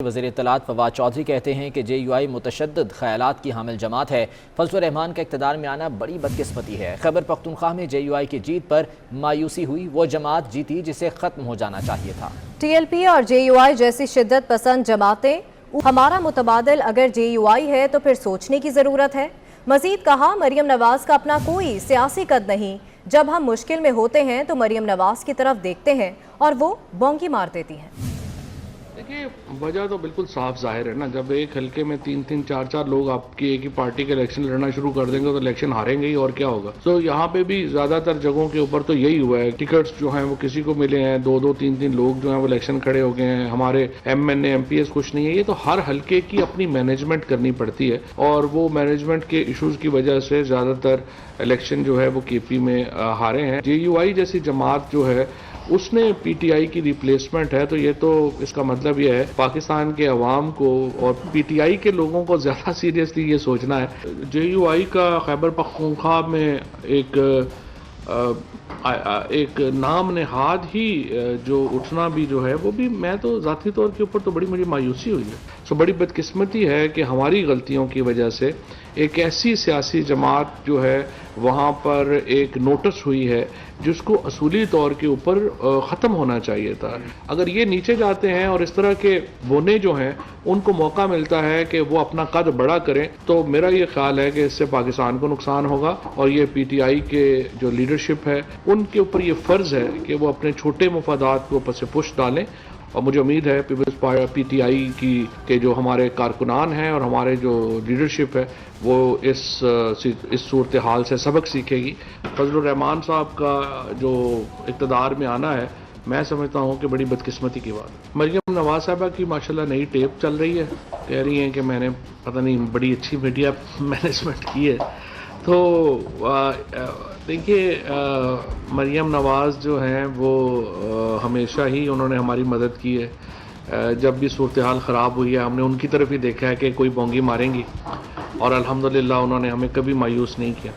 وزیر اطلاعات فواد چودھری کہتے ہیں کہ جے یو آئی متشدد خیالات کی حامل جماعت ہے۔ فضل الرحمان کا اقتدار میں آنا بڑی بدقسمتی ہے۔ خیبر پختونخوا میں جے یو آئی کی جیت پر مایوسی ہوئی، وہ جماعت جیتی جسے ختم ہو جانا چاہیے تھا۔ ٹی ایل پی اور جے یو آئی جیسی شدت پسند جماعتیں ہمارا متبادل اگر جے یو آئی ہے تو پھر سوچنے کی ضرورت ہے۔ مزید کہا، مریم نواز کا اپنا کوئی سیاسی قد نہیں، جب ہم مشکل میں ہوتے ہیں تو مریم نواز کی طرف دیکھتے ہیں اور وہ بونگی مار دیتی ہیں۔ دیکھیے، وجہ تو بالکل صاف ظاہر ہے نا، جب ایک حلقے میں تین چار لوگ آپ کی ایک ہی پارٹی کے الیکشن لڑنا شروع کر دیں گے تو الیکشن ہاریں گے ہی، اور کیا ہوگا۔ تو یہاں پہ بھی زیادہ تر جگہوں کے اوپر تو یہی ہوا ہے، ٹکٹس جو ہیں وہ کسی کو ملے ہیں، دو تین لوگ جو ہیں وہ الیکشن کھڑے ہو گئے ہیں، ہمارے MNA MPs کچھ نہیں ہے۔ یہ تو ہر حلقے کی اپنی مینجمنٹ کرنی پڑتی ہے، اور وہ مینجمنٹ کے ایشوز کی وجہ سے زیادہ تر الیکشن جو ہے وہ کے پی میں ہارے ہیں۔ جے یو آئی جیسی جماعت جو ہے اس نے پی ٹی آئی کی ریپلیسمنٹ ہے، تو یہ تو اس کا مطلب یہ ہے پاکستان کے عوام کو اور پی ٹی آئی کے لوگوں کو زیادہ سیریسلی یہ سوچنا ہے۔ جے یو آئی کا خیبر پختونخوا میں ایک نام نہاد ہی جو اٹھنا بھی جو ہے وہ بھی، میں تو ذاتی طور کے اوپر تو بڑی مجھے مایوسی ہوئی ہے۔ بڑی بدقسمتی ہے کہ ہماری غلطیوں کی وجہ سے ایک ایسی سیاسی جماعت جو ہے وہاں پر ایک نوٹس ہوئی ہے جس کو اصولی طور کے اوپر ختم ہونا چاہیے تھا۔ اگر یہ نیچے جاتے ہیں اور اس طرح کے بونے جو ہیں ان کو موقع ملتا ہے کہ وہ اپنا قد بڑا کریں، تو میرا یہ خیال ہے کہ اس سے پاکستان کو نقصان ہوگا، اور یہ پی ٹی آئی کے جو لیڈرشپ ہے ان کے اوپر یہ فرض ہے کہ وہ اپنے چھوٹے مفادات کو پس پش ڈالیں۔ اور مجھے امید ہے پی ٹی آئی کے جو ہمارے کارکنان ہیں اور ہمارے جو لیڈرشپ ہے وہ اس صورتحال سے سبق سیکھے گی۔ فضل الرحمان صاحب کا جو اقتدار میں آنا ہے، میں سمجھتا ہوں کہ بڑی بدقسمتی کی بات ہے۔ مریم نواز صاحبہ کی ماشاءاللہ نئی ٹیپ چل رہی ہے، کہہ رہی ہیں کہ میں نے پتہ نہیں بڑی اچھی میڈیا مینجمنٹ کی ہے۔ تو دیکھیے، مریم نواز جو ہیں وہ ہمیشہ ہی انہوں نے ہماری مدد کی ہے۔ جب بھی صورتحال خراب ہوئی ہے ہم نے ان کی طرف ہی دیکھا ہے کہ کوئی بونگی ماریں گی، اور الحمدللہ انہوں نے ہمیں کبھی مایوس نہیں کیا۔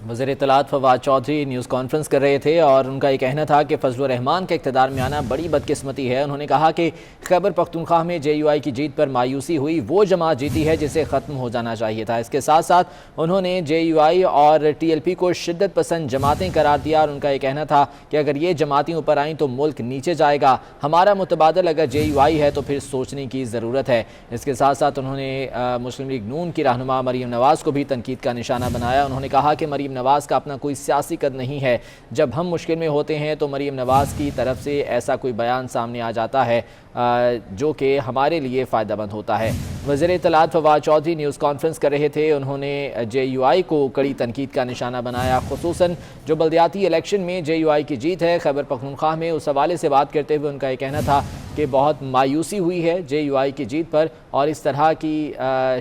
وزیر اطلاعات فواد چودھری نیوز کانفرنس کر رہے تھے اور ان کا یہ کہنا تھا کہ فضل الرحمان کے اقتدار میں آنا بڑی بدقسمتی ہے۔ انہوں نے کہا کہ خیبر پختونخوا میں جے یو آئی کی جیت پر مایوسی ہوئی، وہ جماعت جیتی ہے جسے ختم ہو جانا چاہیے تھا۔ اس کے ساتھ ساتھ انہوں نے جے یو آئی اور ٹی ایل پی کو شدت پسند جماعتیں قرار دیا، اور ان کا یہ کہنا تھا کہ اگر یہ جماعتیں اوپر آئیں تو ملک نیچے جائے گا۔ ہمارا متبادل اگر جے یو آئی ہے تو پھر سوچنے کی ضرورت ہے۔ اس کے ساتھ ساتھ انہوں نے مسلم لیگ نون کی رہنما مریم نواز کو بھی تنقید کا نشانہ بنایا۔ انہوں نے کہا کہ مریم نواز کا اپنا کوئی سیاسی قد نہیں ہے، جب ہم مشکل میں ہوتے ہیں تو مریم نواز کی طرف سے ایسا کوئی بیان سامنے آ جاتا ہے جو کہ ہمارے لیے فائدہ مند ہوتا ہے۔ وزیر اطلاعات فواد چودھری نیوز کانفرنس کر رہے تھے، انہوں نے جے یو آئی کو کڑی تنقید کا نشانہ بنایا، خصوصاً جو بلدیاتی الیکشن میں جے یو آئی کی جیت ہے خیبر پختونخوا میں، اس حوالے سے بات کرتے ہوئے ان کا یہ کہنا تھا کہ بہت مایوسی ہوئی ہے جے یو آئی کی جیت پر، اور اس طرح کی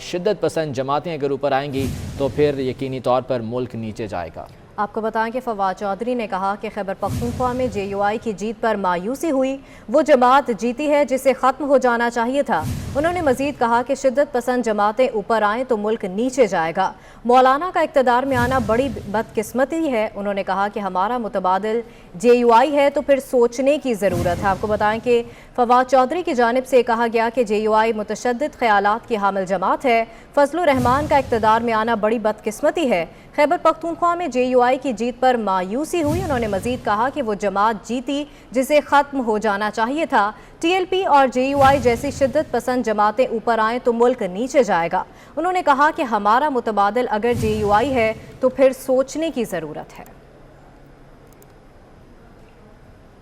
شدت پسند جماعتیں اگر اوپر آئیں گی تو پھر یقینی طور پر ملک نیچے جائے گا۔ آپ کو بتائیں کہ فواد چودھری نے کہا کہ خیبر پختونخوا میں جے یو آئی کی جیت پر مایوسی ہوئی، وہ جماعت جیتی ہے جسے ختم ہو جانا چاہیے تھا۔ انہوں نے مزید کہا کہ شدت پسند جماعتیں اوپر آئیں تو ملک نیچے جائے گا۔ مولانا کا اقتدار میں آنا بڑی بدقسمتی ہے۔ انہوں نے کہا کہ ہمارا متبادل جے یو آئی ہے تو پھر سوچنے کی ضرورت ہے۔ آپ کو بتائیں کہ فواد چودھری کی جانب سے کہا گیا کہ جے یو آئی متشدد خیالات کی حامل جماعت ہے۔ فضل الرحمان کا اقتدار میں آنا بڑی بدقسمتی ہے۔ خیبر پختونخوا میں جے یو آئی کی جیت پر مایوسی ہوئی۔ انہوں نے مزید کہا کہ وہ جماعت جیتی جسے ختم ہو جانا چاہیے تھا۔ ٹی ایل پی اور جے یو آئی جیسی شدت پسند جماعتیں اوپر آئیں تو ملک نیچے جائے گا۔ انہوں نے کہا کہ ہمارا متبادل اگر جے یو آئی ہے تو پھر سوچنے کی ضرورت ہے۔